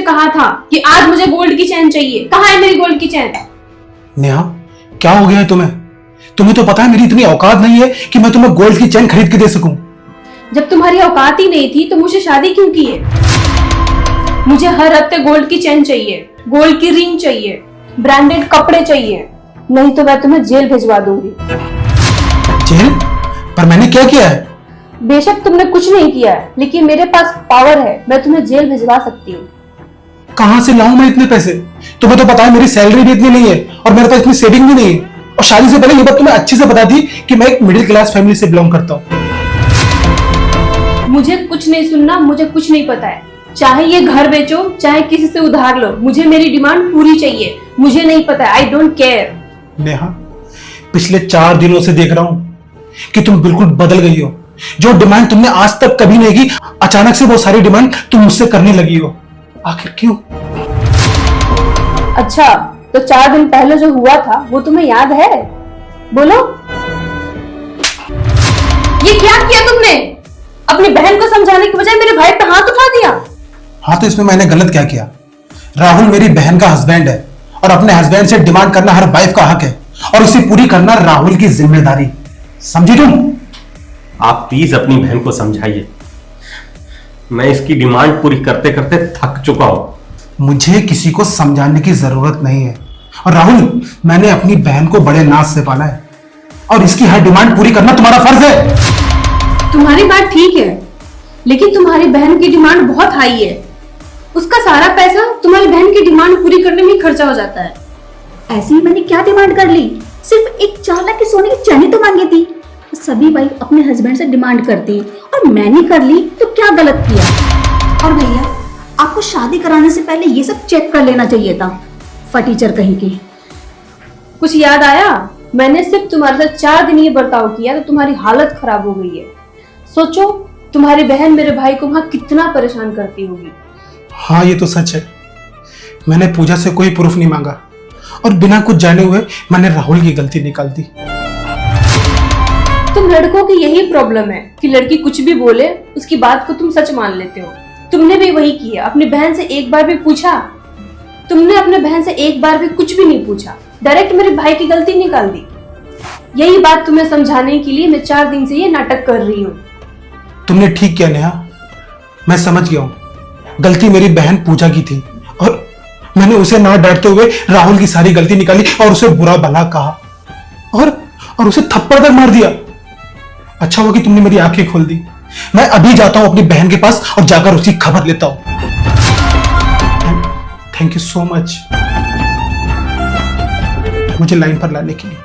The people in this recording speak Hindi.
कहा था कि आज मुझे गोल्ड की चैन चाहिए। कहाँ है मेरी गोल्ड की चैन? नेहा, क्या हो गया है तुम्हें? तुम्हें तो पता है मेरी इतनी औकात नहीं है कि मैं तुम्हें गोल्ड की चैन खरीद के दे सकूं। जब तुम्हारी औकात ही नहीं थी तो मुझे शादी क्यों की है? मुझे हर हफ्ते गोल्ड की चैन चाहिए, गोल्ड की रिंग चाहिए, ब्रांडेड कपड़े चाहिए, नहीं तो मैं तुम्हें जेल भिजवा दूंगी। जेल? पर मैंने क्या किया है? बेशक तुमने कुछ नहीं किया है, लेकिन मेरे पास पावर है, मैं तुम्हें जेल भिजवा सकती हूँ। कहां से लाऊं मैं इतने पैसे? तुम्हें तो पता है मेरी सैलरी भी इतनी नहीं है और मेरे पास इतनी सेविंग भी नहीं है। और शादी से पहले ये बात तुम्हें अच्छे से बता दी कि मैं एक मिडिल क्लास फैमिली से बिलोंग करता हूँ। मुझे कुछ नहीं सुनना, मुझे कुछ नहीं पता है। चाहे ये घर बेचो, चाहे किसी से उधार लो, मुझे मेरी डिमांड पूरी चाहिए। मुझे नहीं पता, आई डोंट केयर। नेहा, पिछले 4 दिनों से देख रहा हूं कि तुम बिल्कुल बदल गई हो। जो डिमांड तुमने आज तक कभी नहीं की, अचानक से वो सारी डिमांड तुम मुझसे करने लगी हो। आखिर क्यों? अच्छा, तो 4 दिन पहले जो हुआ था वो तुम्हें याद है? बोलो। ये क्या किया तुमने? अपनी बहन को समझाने की बजाय मेरे भाई पे हाथ उठा दिया। हाँ, तो इसमें मैंने गलत क्या किया? राहुल मेरी बहन का हस्बैंड है और अपने हस्बैंड से डिमांड करना हर वाइफ का हक है और उसे पूरी करना राहुल की जिम्मेदारी। समझी तुम? आप प्लीज अपनी बहन को समझाइए। मैं इसकी डिमांड पूरी करते करते थक चुका हूं। मुझे किसी को समझाने की जरूरत नहीं है। और राहुल, मैंने अपनी बहन को बड़े नाज से पाला है और इसकी हर डिमांड पूरी करना तुम्हारा फर्ज है। तुम्हारी बात ठीक है, लेकिन तुम्हारी बहन की डिमांड बहुत हाई है। उसका सारा पैसा तुम्हारी बहन की डिमांड पूरी करने में ही खर्चा हो जाता है। ऐसे ही मैंने क्या डिमांड कर ली? सिर्फ एक 4 लाख की सोने की चैनी तो मांगी थी। सभी वाइफ अपने हस्बैंड से डिमांड करती और मैंने कर ली, तो क्या गलत किया? और भैया, आपको शादी कराने से पहले ये सब चेक कर लेना चाहिए था। फटीचर कहीं की। कुछ याद आया? मैंने सिर्फ तुम्हारे साथ 4 दिन ये बर्ताव किया तो तुम्हारी हालत खराब हो गई है। सोचो, तुम्हारी बहन मेरे भाई को वहां कितना परेशान करती होगी। हाँ, ये तो सच है। मैंने पूजा से कोई प्रूफ नहीं मांगा और बिना कुछ जाने हुए मैंने राहुल की गलती निकाल दी। तुम लड़कों की यही प्रॉब्लम है कि लड़की कुछ भी बोले उसकी बात को तुम सच मान लेते हो। तुमने भी वही किया। अपनी बहन से एक बार भी पूछा? तुमने अपने बहन से एक बार भी कुछ भी नहीं पूछा, डायरेक्ट मेरे भाई की गलती निकाल दी। यही बात तुम्हें समझाने के लिए मैं 4 दिन से ये नाटक कर रही हूँ। तुमने ठीक किया नेहा, मैं समझ गया हूं। गलती मेरी बहन पूजा की थी और मैंने उसे ना डांटते हुए राहुल की सारी गलती निकाली और उसे बुरा भला कहा और उसे थप्पड़ तक मार दिया। अच्छा हुआ कि तुमने मेरी आंखें खोल दी। मैं अभी जाता हूं अपनी बहन के पास और जाकर उसकी खबर लेता हूं। थैंक यू सो मच मुझे लाइन पर लाने के लिए।